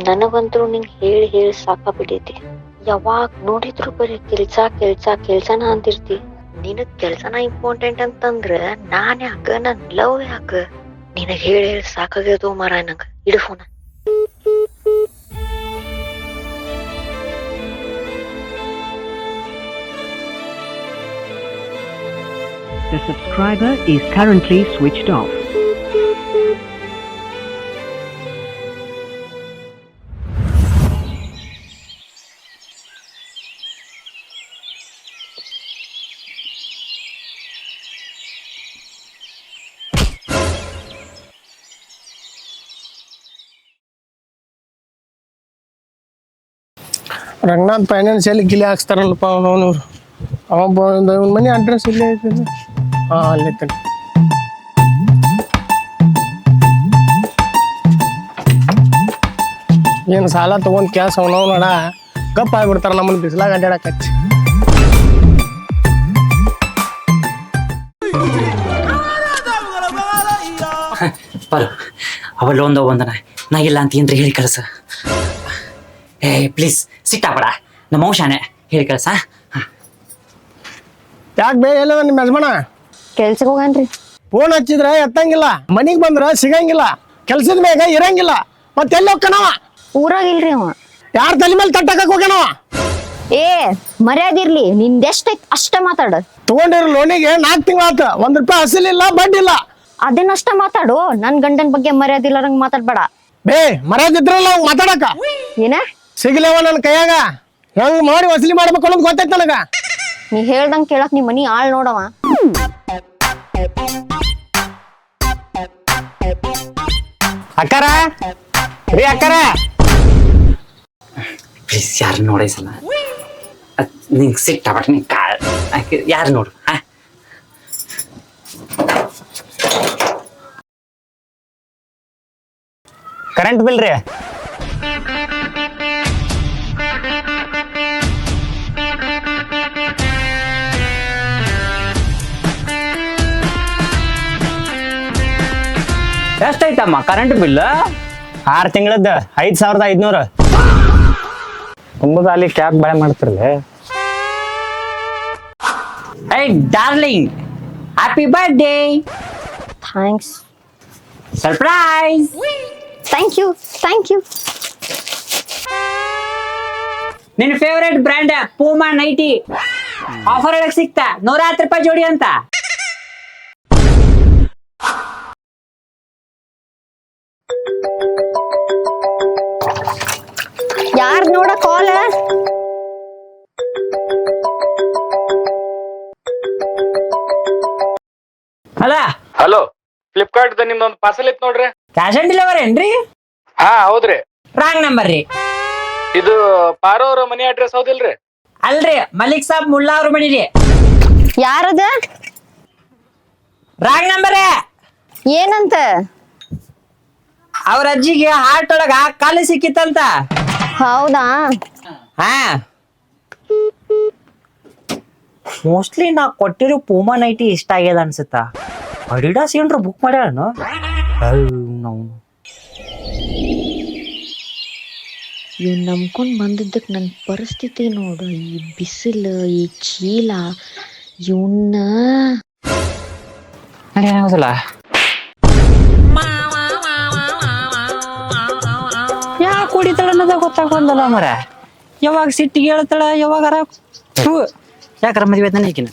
ನನಗಂತರೂ ನಿಂಗ್ ಹೇಳಿ ಹೇಳಿ ಸಾಕಾಗ್ಬಿಟ್ಟೈತಿ. ಯಾವಾಗ ನೋಡಿದ್ರು ಬರೀ ಕೆಲ್ಸ ಕೆಲ್ಸ ಕೆಲ್ಸನ ಅಂತಿರ್ತಿ. ನಿನಗ್ ಕೆಲ್ಸನ ಇಂಪಾರ್ಟೆಂಟ್ ಅಂತಂದ್ರ ನಾನ್ ಯಾಕ, ನನ್ ಲವ್ ಯಾಕ? ನಿನಗ್ ಹೇಳಿ ಹೇಳಿ ಸಾಕಾಗ್ಯದೋ ಮಾರ. ನಂಗ ಇಡು ಫೋನ. The subscriber is currently switched off. Ranganath financial ಗಿಲಿ ಹಾಕ್ಸ್ತಾರಲ್ಲಪ್ಪ ಅವನವ್ರು. ಅವನ ಮನೆ ಅಡ್ರೆಸ್ ಇಲ್ಲೇ ಐತಿ. ಹಾಂ, ಅಲ್ಲೈತೆ. ಏನು ಸಾಲ ತೊಗೊಂಡು ಕ್ಯಾಸ್ ಅವನವ್ ನೋಡ ಗಪ್ಪ ಆಗ್ಬಿಡ್ತಾರ ನಮ್ಮನ್ನ ಬಿಸಿಲಾಗ ಅಡ್ಡಾಡಕ್ಕೆ ಹಚ್ಚಿ. ಬರು ಅವಳು ಒಂದನ ನಾ ಇಲ್ಲ ಅಂತ ಏನ್ರಿ ಹೇಳಿ ಕಳ್ಸ. ಪ್ಲೀಸ್ ಸಿಟ್ಟಾಬೇಡ, ನಮ್ಮ ವಂಶಾನೆ ಹೇಳಿ ಕಳ್ಸ. ಯಾಕೆ ಬೇ ಎಲ್ಲ ನಿಮ್ಮ ಯಜಮಾನ ಕೆಲ್ಸಕ್ಕೆ ಹೋಗನ್ರಿ. ಫೋನ್ ಹಚ್ಚಿದ್ರೆ ಎತ್ತಂಗಿಲ್ಲ, ಮನಿಗೆ ಬಂದ್ರೆ ಸಿಗಂಗಿಲ್ಲ, ಕೆಲ್ಸದ ಮ್ಯಾಗ ಇರಂಗಿಲ್ಲ. ಮತ್ತೆ ಎಲ್ಲಿ ಹೋಗ್ಕನವ? ಊರಾಗಿಲ್ರಿ ಅವ. ಯಾರ ತಲೆ ಮೇಲೆ ತಟ್ಟಕ್ಕೆ ಹೋಗ್ಯಾನವ? ಏ ಮರ್ಯಾದಿರ್ಲಿ, ನಿಂದೆಷ್ಟೈತ್ ಅಷ್ಟ ಮಾತಾಡ. ತಗೊಂಡಿರೋ ಲೋನಿಗೆ 4 ತಿಂಗಳಾತ, ₹1 ಅಸಲಿಲ್ಲ, ಬಡ್ಡಿ ಇಲ್ಲ. ಅದನ್ನಷ್ಟ ಮಾತಾಡು. ನನ್ ಗಂಡನ ಬಗ್ಗೆ ಮರ್ಯಾದಿಲ್ಲರಂಗ್ ಮಾತಾಡ್ಬೇಡ. ಬೇ ಮರ್ಯಾದಿದ್ರಲ್ಲ ಅವ್ ಮಾತಾಡಕ. ಏನ ಸಿಗ್ಲೇವ ನನ್ನ ಕೈಯಾಗ ಹೆಂಗ್ ಮಾಡಿ ವಸೂಲಿ ಮಾಡ್ಬೇಕು ಅನ್ನೋದು ಗೊತ್ತೈತ್ ನನಗ. ನೀ ಹೇಳ್ದಂಗ್ ಕೇಳಕ್ ನಿಮ್ ಮನಿ ಆಳ್ ನೋಡವ. ಅಕ್ಕಾರ ರೀ ಅಕ್ಕಾರ, ಪ್ಲೀಸ್ ಯಾರು ನೋಡೈಸಲ್ಲ. ನಿಂಗೆ ಸಿಟ್ಟಾಬೇಡ, ನೀ ಯಾರು ನೋಡು. ಕರೆಂಟ್ ಬಿಲ್ ರೀ? ಎಷ್ಟೈತಮ್ಮ ಕರೆಂಟ್ ಬಿಲ್? 6 ತಿಂಗಳದ್ದು 5500. ತುಂಬದ ಅಲ್ಲಿ ಕ್ಯಾಬ್ ಬೆಳೆ ಮಾಡ್ತಿರ್ಲಿ. Hey darling, happy birthday. Thanks. Surprise. Thank you, thank you. ನಿನ್ನ favourite brand Puma nighty offer ಒಳಗೆ ಸಿಗ್ತಾ ₹110 ಜೋಡಿ ಅಂತ. ಯಾರ್ ನೋಡ ಕಾಲ್? ಅಲ್ಲ ಹಲೋ, ಫ್ಲಿಪ್ಕಾರ್ಟ್ ನಿಮ್ದೊಂದು ಪಾರ್ಸಲ್ ಇತ್ತು ನೋಡ್ರಿ. ಕ್ಯಾಶ್ ಆನ್ ಡೆಲಿವರಿ ಏನ್ರಿ? ಹಾ ಹೌದ್ರಿ. ರಾಂಗ್ ನಂಬರ್ ರೀ. ಇದು ಪಾರೋ ಅವ್ರ ಮನಿ ಅಡ್ರೆಸ್ ಹೌದಿಲ್ರಿ? ಅಲ್ರಿ, ಮಲಿಕ್ ಸಾಬ್ ಮುಲ್ಲಾ ಅವ್ರ ಮನಿ ರೀ. ಯಾರದ? Wrong number. ಏನಂತ? ಅವ್ರ ಅಜ್ಜಿಗೆ ಹಾರ್ಟ್ ಒಳಗ ಕಾಲು ಸಿಕ್ಕಿತ್ತಂತ. ಹೌದಾ? ಹಾ, ಮೋಸ್ಟ್ಲಿ ನಾ ಕೊಟ್ಟಿರೋ ಪೂಮಾ ನೈಟಿ ಇಷ್ಟ ಆಗ್ಯದ ಅನ್ಸುತ್ತ. ಅಡಿಡಾಸ್ ಏನ್ರ ಬುಕ್ ಮಾಡ್ಯಾಳ ನಾವು. ಇವ್ ನಂಬ್ಕೊಂಡ್ ಬಂದಿದ್ದಕ್ ನನ್ ಪರಿಸ್ಥಿತಿ ನೋಡು. ಈ ಬಿಸಿಲು, ಈ ಚೀಲ, ಇವನ್ನ ಏನಾಗೋದಿಲ್ಲ. ಯಾಕೆ ಕುಡಿತಾಳ ಅನ್ನೋದ ಗೊತ್ತಾಗೋದಲ್ಲ ಮರ. ಯಾವಾಗ ಸಿಟ್ಟಿಗೆ ಹೇಳ್ತಾಳ, ಯಾವಾಗಾರ ಯಾಕಾರ ಮದ್ವೆ ಆಯ್ತಾನೆ ಈಗಿನ.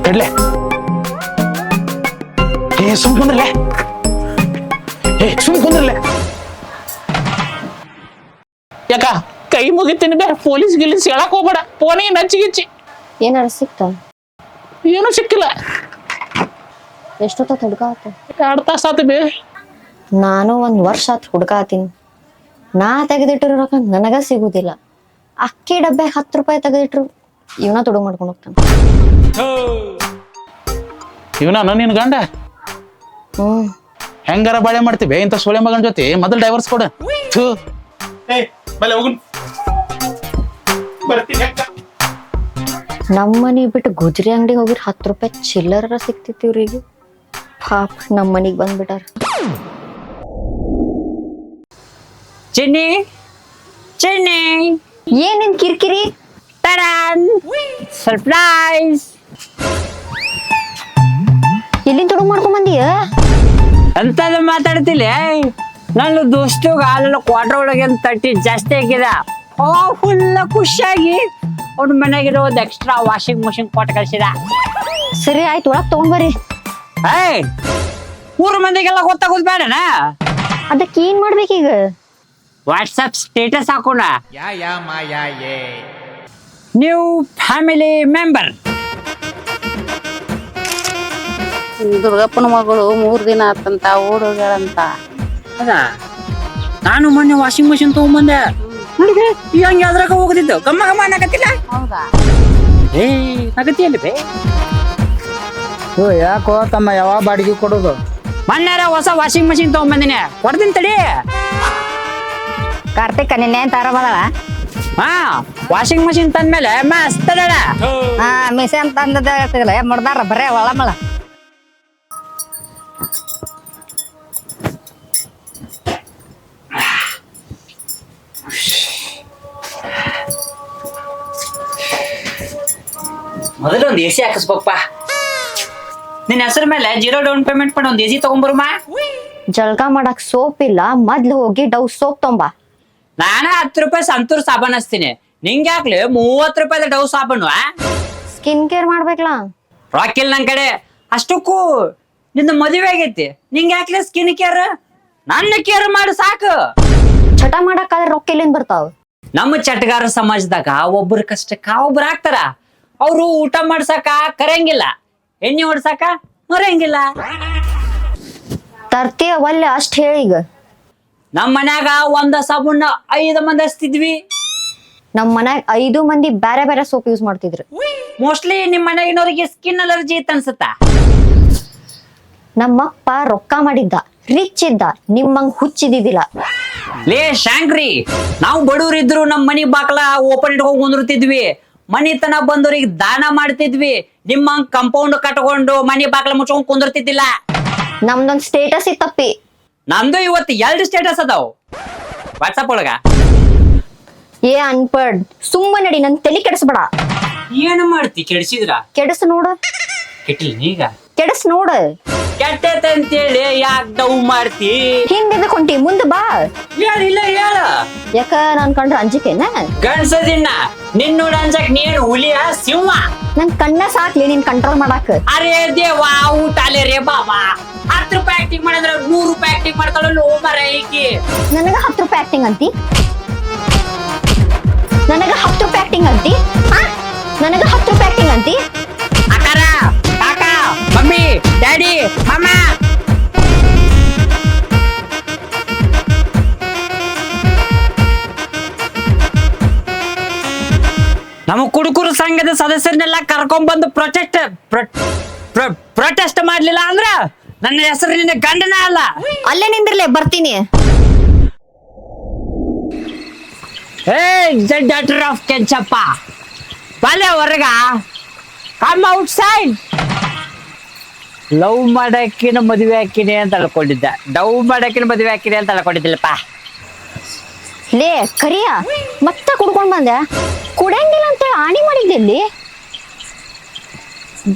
ಕಡ್ಲೆ ಸುಮ್ ಕುಂದ್ರಲೆ, ಸುಮ್ ಕುಂದ್ರಲೆ. ಯಾಕ ಕೈ ಮುಗಿತೀನಿ ಬೇ, ಪೊಲೀಸ್ ಗಿಲೀಸ್ ಹೇಳಕ್ ಹೋಗ್ಬೇಡ. ಫೋನಿಗೆ ನಚ್ಚಿಗಿಚ್ಚಿ ಏನಾರ ಸಿಕ್ತ? ಏನು ಸಿಕ್ಕಿಲ್ಲ. ಎಷ್ಟೊತ್ತ ಹುಡ್ಕಾತ? 2 ತಾಸ ಆತ ಬೇ. ನಾನು 1 ವರ್ಷ ಆತ್ ಹುಡ್ಕಾತೀನಿ. ನಾ ತೆಗೆದಿಟ್ಟಿರೋ ರೊಕ್ಕ ನನಗ ಸಿಗುದಿಲ್ಲ. ಅಕ್ಕಿ ಡಬ್ಬೆ 10 ರೂಪಾಯಿ ತೆಗೆದಿಟ್ರು ಇವನ ತೊಡಗು ಮಾಡ್ಕೊಂಡು ಹೋಗ್ತಾನೆ. ಇವನ ನಿನ್ ಗಂಡ ಹೆಂಗಾರ ಬಾಳೆ ಮಾಡ್ತೀವಿ ಇಂಥ ಸೋಳೆ ಮಗನ ಜೊತೆ ಮೊದಲು ಡೈವರ್ಸ್ ಕೊಡ. ನಮ್ಮನಿ ಬಿಟ್ಟು ಗುಜರಿ ಅಂಗಡಿ ಹೋಗಿರ್ 10 ರೂಪಾಯಿ ಚಿಲ್ಲರ ಸಿಕ್ತಿತ್ತು ಇವ್ರಿಗೆ. ಪಾಪ ನಮ್ಮನಿಗ್ ಬಂದ್ಬಿಟ್ಟಾರ. ಚಿನ್ನಿ ಚಿನ್ನಿ ಏನಿನ್ ಕಿರಿಕಿರಿ? ಟಡಾನ್ ಸರ್ಪ್ರೈಸ್. ಎಲ್ಲಿಂದ ತೊಡಗು ಮಾಡ್ಕೊಂಡ್ ಬಂದಿಯ? ಅಂತದ ಮಾತಾಡ್ತಿಲ್ಲ. ನನ್ನ ದೋಸ್ತಗ ಹಾಲೆಲ್ಲ ಕ್ವಾರ್ಟರ್ ಒಳಗೆ ತಟ್ಟಿ ಜಾಸ್ತಿ ಹಾಕಿದ. ಫುಲ್ ಖುಷಿಯಾಗಿ ಅವ್ನ ಮನೆಗಿರೋ ಒಂದು ಎಕ್ಸ್ಟ್ರಾ ವಾಷಿಂಗ್ ಮಷಿನ್ ಕೊಟ್ಟು ಕಳ್ಸಿದ. ಸರಿ ಆಯ್ತು, ಒಳಗ್ ತಗೊಂಡ್ಬರ್ರಿ. ಏಯ್, ಊರ ಮಂದಿಗೆಲ್ಲ ಗೊತ್ತಾಗೋದು ಬೇಡನ? ಅದಕ್ಕೆ ಏನ್ ಮಾಡ್ಬೇಕೀಗ? ವಾಟ್ಸಪ್ ಸ್ಟೇಟಸ್ ಹಾಕೋಣ. New family member. ದುರ್ಗಪ್ಪನ ಮಗಳು 3 ದಿನ ಆತಂತ ಓಡೋಗ್ಯಾಳಂತ. ಅದ ನಾನು ಮೊನ್ನೆ ವಾಷಿಂಗ್ ಮಷಿನ್ ತಗೊಂಬಂದೆ. ನೋಡಿದೆ ಹಂಗೆ ಅದ್ರಾಗ ಹೋಗುದಿದ್ದು ಗಮ್ಮ ಗಮ್ಮ ಅನ್ನಕತ್ತಿಲ್ಲ. ಹೌದಾ? ಏ ನಗತಿಯಲ್ಲಿ ಬೇ. ಯಾಕೋ ತಮ್ಮ ಯಾವ ಬಾಡಿಗೆ ಕೊಡೋದು? ಮೊನ್ನೆ ಹೊಸ ವಾಷಿಂಗ್ ಮಷಿನ್ ತಗೊಂಬಂದಿನಿ, ಕೊಡ್ತೀನಿ ತಡಿ. ಕಾರ್ತಿಕ್ ನಿನ್ನೆ ತಾರ ಬಂದಳ. ಹಾ, ವಾಷಿಂಗ್ ಮಷಿನ್ ತಂದ್ಮೇಲೆ ಮಸ್ತ್ ಅದಾಳ. ಹಾ, ಮಿಸೆ ಅಂತ ಅಂದದ ಮುಡ್ದಾರ ಬರೇ ಒಳಮಳ. ಮೊದಲು ಒಂದು ಎಸಿ ಹಾಕಿಸ್ಬೇಕಪ್ಪ. ನಿನ್ನ ಹೆಸರ ಮೇಲೆ 0 ಡೌನ್ ಪೇಮೆಂಟ್ ಮಾಡಿ ಒಂದು ಎಸಿ ತಗೊಂಬರುಮಾ. ಜಳಕ ಮಾಡಕ್ ಸೋಪ್ ಇಲ್ಲ, ಮೊದ್ಲು ಹೋಗಿ ಡವ್ ಸೋಪ್ ತೊಂಬ. ನಾನು 10 ರೂಪಾಯಿ ಸಂತೂರ್ ಸಾಬಾನ್ ಹಚ್ತೀನಿ. ನಿಂಗೆ ಹಾಕ್ಲಿ 30 ರೂಪಾಯಿ ಡವ್ ಸಾಬಾನು. ಸ್ಕಿನ್ ಕೇರ್ ಮಾಡ್ಬೇಕಲ್ಲ. ರಾಕಿಲ್ ನನ್ ಕಡೆ. ಅಷ್ಟಕ್ಕೂ ನಿಂದ ಮದುವೆ ಆಗೈತಿ, ನಿಂಗೆ ಹಾಕ್ಲಿ ಸ್ಕಿನ್ ಕೇರ್? ನನ್ನ ಕೇರ್ ಮಾಡಿ ಸಾಕು. ಚಟ ಮಾಡಕ್ಕಾದ್ರೆ ರೊಕ್ಕ ಎಲ್ಲಿಂದ ಬರ್ತಾವ? ನಮ್ಮ ಚಟಗಾರ ಸಮಾಜದಾಗ ಒಬ್ಬರ ಕಷ್ಟಕ್ಕ ಒಬ್ರು ಹಾಕ್ತಾರ. ಅವ್ರು ಊಟ ಮಾಡ್ಸಕ ಕರೆಯಂಗಿಲ್ಲ, ಎಣ್ಣೆ ಹೊಡ್ಸಕ ಮರೆಯಂಗಿಲ್ಲ. ತರ್ತೀಯ ಒಲ್ಲೆ ಅಷ್ಟ್ ಹೇಳೀಗ. ನಮ್ ಮನ್ಯಾಗ ಒಂದ ಸಾಬೂನ್ 5 ಮಂದಿ ಹಚ್ತಿದ್ವಿ. ನಮ್ ಮನ್ಯಾಗ 5 ಮಂದಿ ಬ್ಯಾರೆ ಬ್ಯಾರೆ ಸೋಪ್ ಯೂಸ್ ಮಾಡ್ತಿದ್ರು. ಮೋಸ್ಟ್ಲಿ ನಿಮ್ ಮನ್ಯಾಗಿನವ್ರಿಗೆ ಸ್ಕಿನ್ ಅಲರ್ಜಿ ಇತ್ತು ಅನ್ಸತ್ತ. ನಮ್ಮಪ್ಪ ರೊಕ್ಕ ಮಾಡಿದ್ದ, ರಿಚ್ ಇದ್ದ, ನಿಮ್ಮಂಗ್ ಹುಚ್ಚಿದಿದ್ದಿಲ್ಲ. ಲೇ ಶಾಂಕ್ರಿ, ನಾವು ಬಡವರಿದ್ರು ನಮ್ ಮನಿ ಬಾಕ್ಲ ಓಪನ್ ಇಟ್ಕೊಂಡ್ ಕುಂದಿರ್ತಿದ್ವಿ. ಮನಿತನ ಬಂದವ್ರಿಗೆ ದಾನ ಮಾಡ್ತಿದ್ವಿ. ನಿಮ್ಮಂಗ್ ಕಂಪೌಂಡ್ ಕಟ್ಕೊಂಡು ಮನಿ ಬಾಕ್ಲ ಮುಚ್ಕೊಂಡ್ ಕುಂದಿರ್ತಿದ್ದಿಲ್ಲ. ನಮ್ದೊಂದ್ ಸ್ಟೇಟಸ್ ಇತ್ತಪ್ಪಿ. ನಮ್ದು ಇವತ್ತು 2 ಸ್ಟೇಟಸ್ ಅದಾವ ವಾಟ್ಸಪ್ ಒಳಗ. ಏ ಅನ್ಪಡ್, ಸುಮ್ಮ ನಡಿ, ನನ್ ತಲಿ ಕೆಡಿಸ್ಬೇಡ. ಏನು ಮಾಡ್ತಿ ಕೆಡ್ಸಿದ್ರ? ಕೆಡಸ್ ನೋಡು. ಕೆಟ್ಟಿಲ್ ಈಗ ಕೆಡಸ್ ನೋಡು. ಕೆಟ್ಟೈತಂತೇಳಿ ಯಾಕೆ ಡವ್ ಮಾಡ್ತಿ? ಹಿಂದೆ ಕೊಂಟಿ ಮುಂದೆ ಬಾ. ಹೇಳಿಲ್ಲ ಹೇಳ. ಯಾಕ ನಾನ್ ಕಂಡ್ರ ಅಂಜಿಕೆನ? ಗಂಡ್ಸದಿನ್ನ ನಿನ್ ನೋಡ ಅನ್ಸಕ್ ನೀನ್ ಹುಲಿಯ ಸಿಂಹ? ನನ್ ಕಣ್ಣ ಸಾಕ್ಲಿ ನೀನ್ ಕಂಟ್ರೋಲ್ ಮಾಡಾಕ. ಅರೇ ದೇವಾ, ಊಟ ಅಲ್ಲೇ ರೇ ಬಾಬಾ. 10 ರೂಪಾಯಿ ಆಕ್ಟಿಂಗ್ ಮಾಡಿದ್ರೆ 100 ರೂಪಾಯಿ ಆಕ್ಟಿಂಗ್ ಮಾಡ್ತಾಳಲ್ಲ ಮರ ಈಕಿ. ನನಗ 10 ರೂಪಾಯಿ ಆಕ್ಟಿಂಗ್ ಅಂತಿ? ನನಗ 10 ರೂಪಾಯಿ ಆಕ್ಟಿಂಗ್ ಅಂತಿ? ನನಗ 10 ರೂಪಾಯಿ ಆಕ್ಟಿಂಗ್ ಅಂತಿ? ಅಕ್ಕಾರ, ಕಾಕ, ಮಮ್ಮಿ, ಡ್ಯಾಡಿ, ಮಾಮ. ನಮ್ಮ ಕುಡುಕುರು ಸಂಘದ ಸದಸ್ಯರನ್ನೆಲ್ಲ ಕರ್ಕೊಂಡ್ಬಂದು ಪ್ರೊಟೆಸ್ಟ್ ಮಾಡ್ಲಿಲ್ಲ ಅಂದ್ರ ನನ್ನ ಹೆಸರು ನಿನ್ನ ಗಂಡನ ಅಲ್ಲ. ಅಲ್ಲೇ ನಿಂದಿರ್ಲೆ, ಬರ್ತೀನಿ. ದ ಡಾಟರ್ ಆಫ್ ಕೆಂಚಪ್ಪ, ಬಾಲೆ ಹೊರಗ, ಕಮ್ ಔಟ್ ಸೈಡ್. ಲವ್ ಮಾಡಕ್ಕಿನ ಮದುವೆ ಹಾಕಿನಿ ಅಂತ ಅಳ್ಕೊಂಡಿದ್ದ, ಡವ್ ಮಾಡಕ್ಕಿನ ಮದುವೆ ಹಾಕಿನಿ ಅಂತ ಅಳ್ಕೊಂಡಿದ್ದಿಲ್ಲಪ್ಪ. ಲೇ ಕರಿಯ, ಮತ್ತ ಕುಡ್ಕೊಂಡ್ ಬಂದೆ. ಕುಡಿಯಂಗಿಲ್ಲ ಅಂತ ಆಣಿ ಮಾಡಿದ್ದಲ್ಲಿ.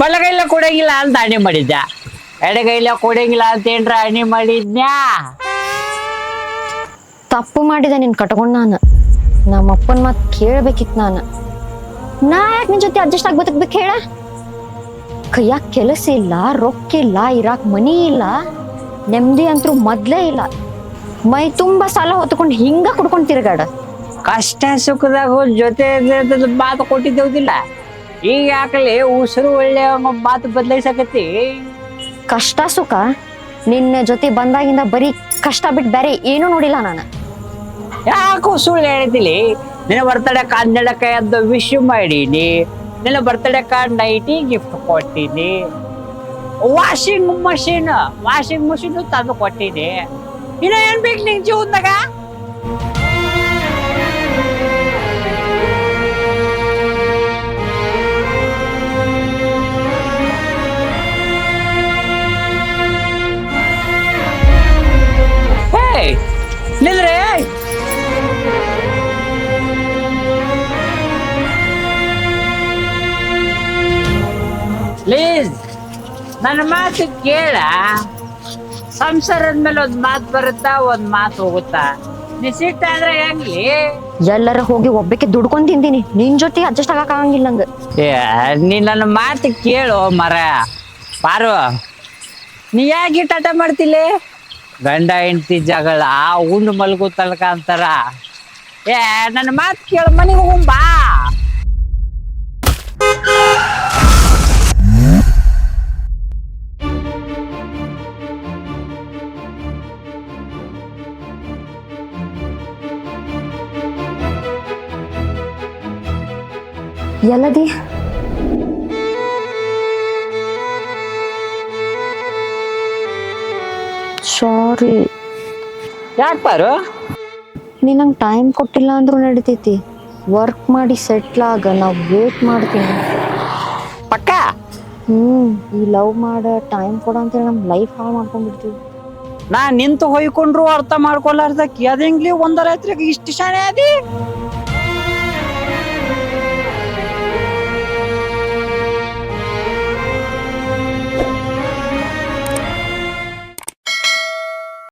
ಬಲಗೈಲ ಕೊಡಂಗಿಲ್ಲ ಅಂತ ಅಣಿ ಮಾಡಿದ್ದ, ಎಡಗೈಲ ಕೊಡಂಗಿಲ್ಲ ಅಂತ ಏನ್ರ ಅಣಿ ಮಾಡಿದ್ನ್ಯಾ? ತಪ್ಪು ಮಾಡಿದೆ ನಿನ್ ಕಟ್ಕೊಂಡ್ ನಾನು. ನಮ್ಮಪ್ಪನ್ ಮಾತ್ ಕೇಳ್ಬೇಕಿತ್ ನಾನು. ನಾ ಯಾಕೆ ನಿನ್ ಜೊತೆ ಅಡ್ಜಸ್ಟ್ ಆಗಿ ಬದುಕ್ಬೇಕು ಹೇಳ? ಕೈಯಾಗ ಕೆಲಸ ಇಲ್ಲ, ರೊಕ್ಕ ಇಲ್ಲ, ಇರಾಕ್ ಮನಿ ಇಲ್ಲ, ನೆಮ್ಮದಿ ಅಂತೂ ಮೊದ್ಲೇ ಇಲ್ಲ. ಮೈ ತುಂಬಾ ಸಾಲ ಹೊತ್ಕೊಂಡು ಹಿಂಗ ಕುಡ್ಕೊಂಡ್ ತಿರ್ಗಾಡ. ಕಷ್ಟ ಸುಖದಾಗ ಜೊತೆ ಮಾತು ಕೊಟ್ಟಿದ್ದೇವುದಿಲ್ಲ. ಈಗ ಯಾಕಲಿ ಉಸಿರು ಒಳ್ಳೆ ಮಾತು ಬದಲಾಯಿಸಕತ್ತಿ. ಕಷ್ಟ ಸುಖ ನಿನ್ನ ಜೊತೆ ಬಂದಾಗಿಂದ ಬರೀ ಕಷ್ಟ ಬಿಟ್ಟು ಬೇರೆ ಏನೂ ನೋಡಿಲ್ಲ ನಾನು. ಯಾಕೋ ಸುಳ್ಳು ಹೇಳ್ತಿಲಿ? ನಿನ್ನ ಬರ್ತಡೇಕ 12 ಎದ್ದು ವಿಶ್ ಮಾಡೀನಿ, ನಿನ್ನ ಬರ್ತಡೇಕ ನೈಟಿ ಗಿಫ್ಟ್ ಕೊಟ್ಟಿನಿ, ವಾಷಿಂಗ್ ಮಷೀನ್ ತಂದು ಕೊಟ್ಟಿನಿ. ಇನ್ನ ಏನ್ ಬೇಕು ನಿಂಗೆ ಜೀವನದಾಗ? ನಿಲ್ರಿ, ಪ್ಲೀಸ್ ನನ್ನ ಮಾತು ಕೇಳ. ಸಂಸಾರದ ಮೇಲೆ ಒಂದ್ ಮಾತು ಬರುತ್ತಾ, ಒಂದ್ ಮಾತು ಹೋಗುತ್ತಾ? ನೀ ಸಿಟ್ಟ ಅಂದ್ರೆ ಹೆಂಗ್ಲಿ? ಎಲ್ಲರ ಹೋಗಿ ಒಬ್ಬಕ್ಕೆ ದುಡ್ಕೊಂಡ್ ತಿಂತೀನಿ, ನಿನ್ ಜೊತೆ ಅಡ್ಜಸ್ಟ್ ಆಗಕ್ ಆಗಂಗಿಲ್ಲ ನಂಗೆ. ನೀ ನನ್ನ ಮಾತು ಕೇಳು ಮರ. ಪಾರು, ನೀ ಯಾಕೆ ಟಾಟ ಮಾಡ್ತಿಲ್ಲ? ಗಂಡ ಹೆಂಡತಿ ಜಗಳ ಉಂಡು ಮಲ್ಗು ತಲ್ಕ ಅಂತಾರ. ನನ್ನ ಮಾತು ಕೇಳು, ಮನೆಗೆ ಹೋಗುಂಬಾ. ಎಲ್ಲದಿ ಸಾರಿ. ಯಾಕೆ ಪಾರು? ನೀ ನಂಗೆ ಟೈಮ್ ಕೊಟ್ಟಿಲ್ಲ ಅಂದ್ರೂ ನಡಿತೈತಿ. ವರ್ಕ್ ಮಾಡಿ ಸೆಟ್ಲ್ ಆಗ, ನಾವು ವೇಟ್ ಮಾಡ್ತೀನಿ. ಪಕ್ಕ ಈ ಲವ್ ಮಾಡ ಟೈಮ್ ಕೊಡ ಅಂತೇಳಿ ನಮ್ ಲೈಫ್ ಹಾಳು ಮಾಡ್ಕೊಂಡ್ಬಿಡ್ತೀವಿ. ನಾ ನಿಂತು ಹೊಯ್ಕೊಂಡ್ರು ಅರ್ಥ ಮಾಡ್ಕೊಲಾರ್ದಕ್ಕೆ ಅದಂಗ್ಲಿ ಒಂದರ ರಾತ್ರಿಗೆ ಇಷ್ಟು ಶಾಣೆ ಅದಿ.